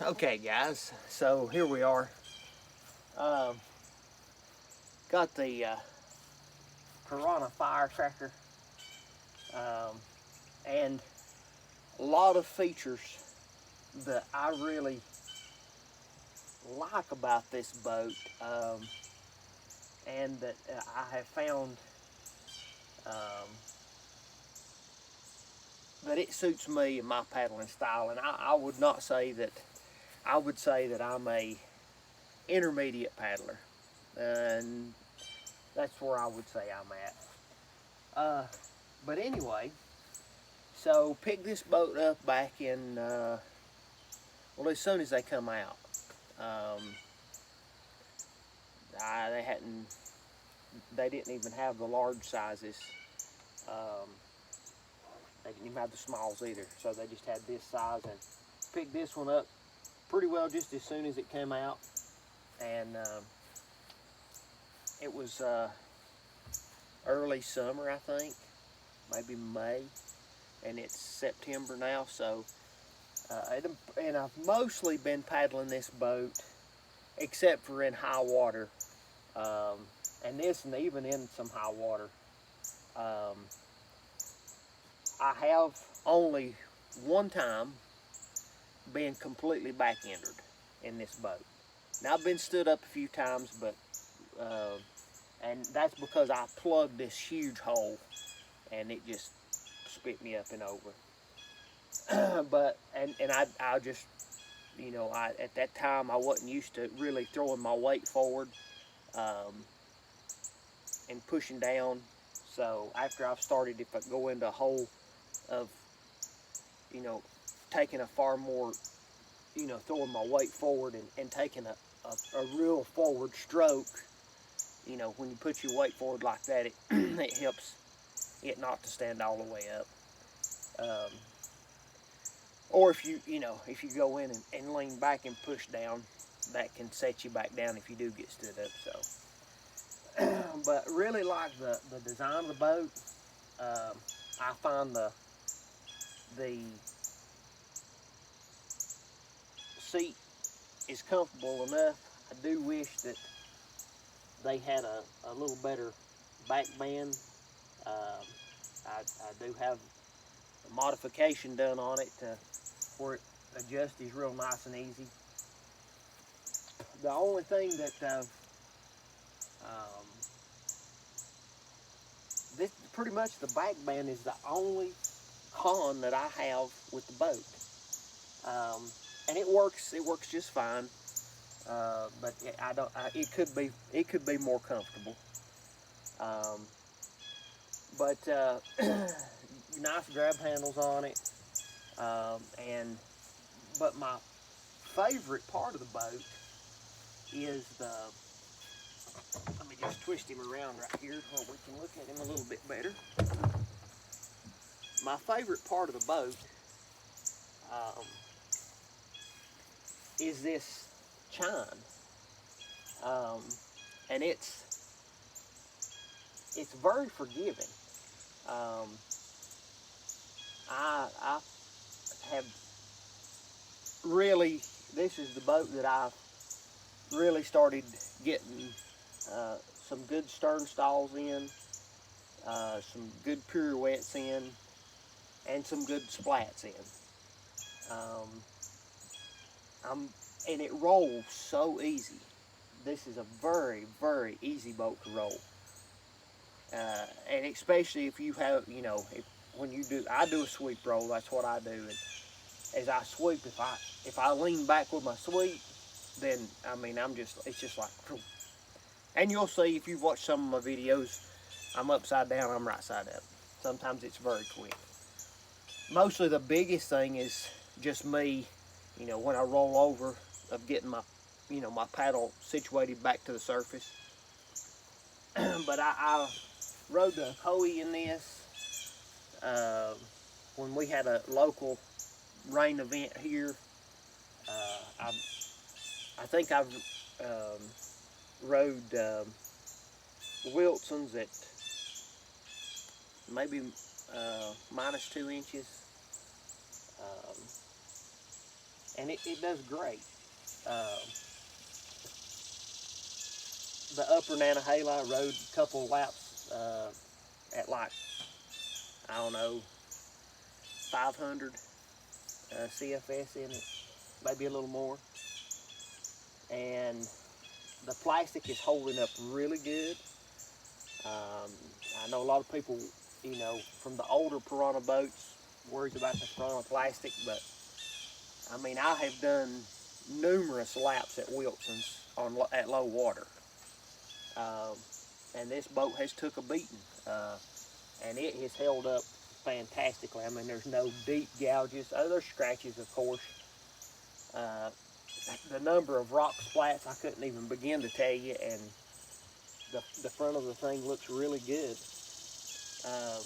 Okay, guys, so here we are. Um, got the Piranha fire tracker, and a lot of features that I really like about this boat, and that I have found um, that it suits me and my paddling style. And I would not say that. I would say that I'm a intermediate paddler, and that's where I would say I'm at. But anyway, so picked this boat up back in, well, as soon as they come out. They hadn't, they didn't even have the large sizes. Um, they didn't even have the smalls either, so they just had this size, and picked this one up pretty well just as soon as it came out. And it was early summer, I think, maybe May, and it's September now, so and I've mostly been paddling this boat except for in high water, and even in some high water. I have only one time been completely back-entered in this boat. Now, I've been stood up a few times, but and that's because I plugged this huge hole and it just spit me up and over. But I just, at that time I wasn't used to really throwing my weight forward and pushing down. So after I've started, if I go into a hole of, taking a far more, throwing my weight forward and taking a real forward stroke, when you put your weight forward like that, it helps it not to stand all the way up. Or if you go in and lean back and push down, that can set you back down if you do get stood up. So, but really like the design of the boat. I find the seat is comfortable enough. I do wish that they had a little better back band. I do have a modification done on it where it adjusts real nice and easy. The only thing that this pretty much the back band is the only con that I have with the boat, and it works just fine. But it could be more comfortable. But nice grab handles on it, but my favorite part of the boat is let me just twist him around right here where we can look at him a little bit better. My favorite part of the boat is this chine, and it's very forgiving. I have really, this is the boat that I've really started getting some good stern stalls in, some good pirouettes in, and some good splats in. And it rolls so easy. This is a very, very easy boat to roll. And especially if you have, I do a sweep roll. That's what I do. And as I sweep, if I lean back with my sweep, then it's just like, and you'll see if you've watched some of my videos, I'm upside down, I'm right side up. Sometimes it's very quick. Mostly the biggest thing is just me, when I roll over, of getting my, my paddle situated back to the surface. But I rode the Hoey in this when we had a local rain event here. I think I've rode Wilson's at maybe -2 inches. and it does great. Uh, the upper Nantahala, I rode a couple of laps at like, I don't know, 500 CFS in it, maybe a little more. And the plastic is holding up really good. I know a lot of people, from the older Piranha boats, worries about the Piranha plastic, but I mean, I have done numerous laps at Wilson's at low water, um, and this boat has took a beating, and it has held up fantastically. I mean, there's no deep gouges. There's scratches, of course. Uh, the number of rock splats I couldn't even begin to tell you, and the front of the thing looks really good. Um,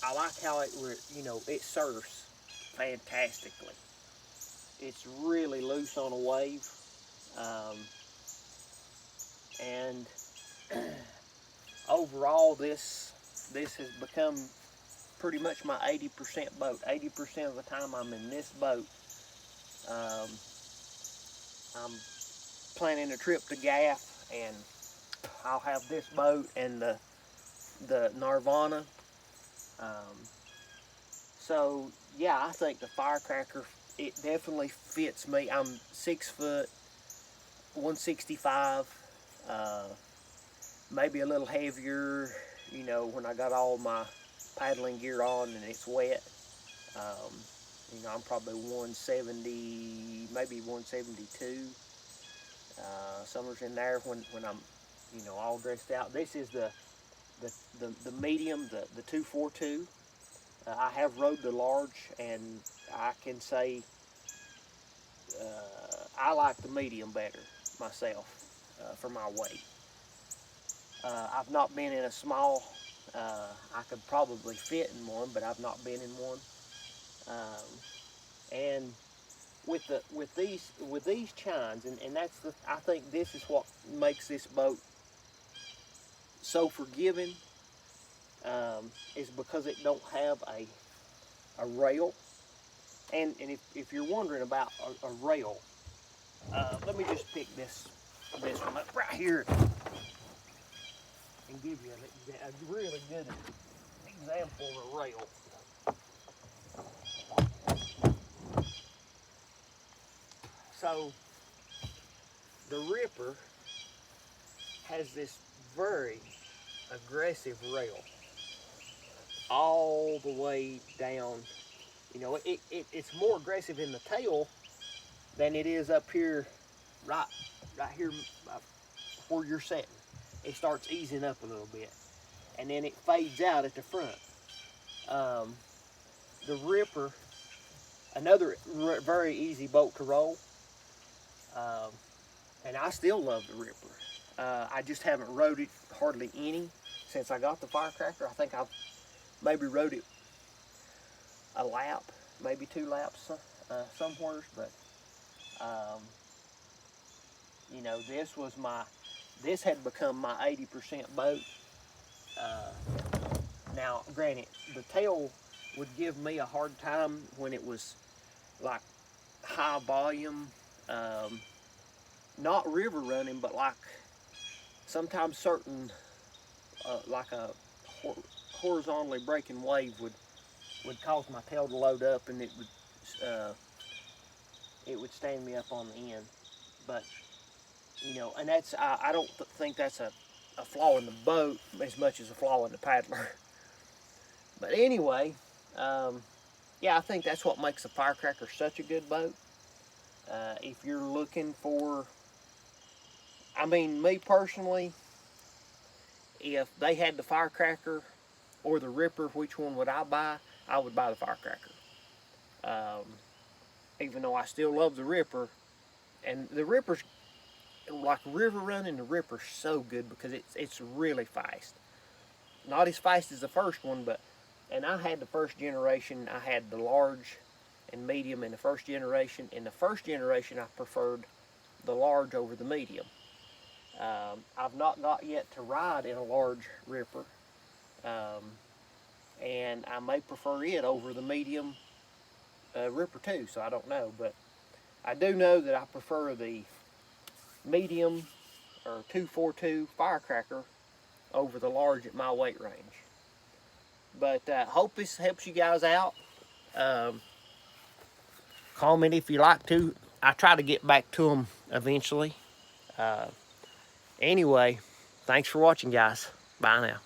I like how it surfs fantastically. It's really loose on a wave, um, and overall, this has become pretty much my 80% boat. 80% of the time I'm in this boat. I'm planning a trip to Gaff, and I'll have this boat and the Nirvana. Um, so yeah, I think the Firecracker, it definitely fits me. I'm 6 foot, 165, maybe a little heavier, when I got all my paddling gear on and it's wet. Um, I'm probably 170, maybe 172. Somewhere's in there when I'm, all dressed out. This is the medium, the 242. I have rode the large, and I can say I like the medium better myself for my weight. I've not been in a small. I could probably fit in one, but I've not been in one. And with these chines, and I think this is what makes this boat so forgiving, is because it don't have a rail. And if you're wondering about a rail, let me just pick this one up right here and give you a really good example of a rail. So the Ripper has this very aggressive rail all the way down. It's more aggressive in the tail than it is up here, right here where you're sitting. It starts easing up a little bit, and then it fades out at the front. The Ripper, another very easy boat to roll, and I still love the Ripper. I just haven't rode it hardly any since I got the Firecracker. I think I've maybe rode it a lap, maybe 2 laps somewhere, but this had become my 80% boat. Now, granted, the tail would give me a hard time when it was like high volume, not river running, but like sometimes certain, like a horizontally breaking wave would cause my tail to load up, and it would stand me up on the end. But and I don't think that's a flaw in the boat as much as a flaw in the paddler. But anyway, yeah, I think that's what makes the Firecracker such a good boat. If you're looking for, I mean, me personally, if they had the Firecracker or the Ripper, which one would I buy? I would buy the Firecracker. Even though I still love the Ripper, and the Ripper's like river running. The Ripper's so good because it's really fast. Not as fast as the first one, and I had the first generation. I had the large and medium in the first generation. In the first generation, I preferred the large over the medium. I've not got yet to ride in a large Ripper, and I may prefer it over the medium Ripper too. So I don't know, but I do know that I prefer the medium or 242 firecracker over the large at my weight range. But hope this helps you guys out. Comment if you like to. I try to get back to them eventually. Anyway, thanks for watching, guys. Bye now.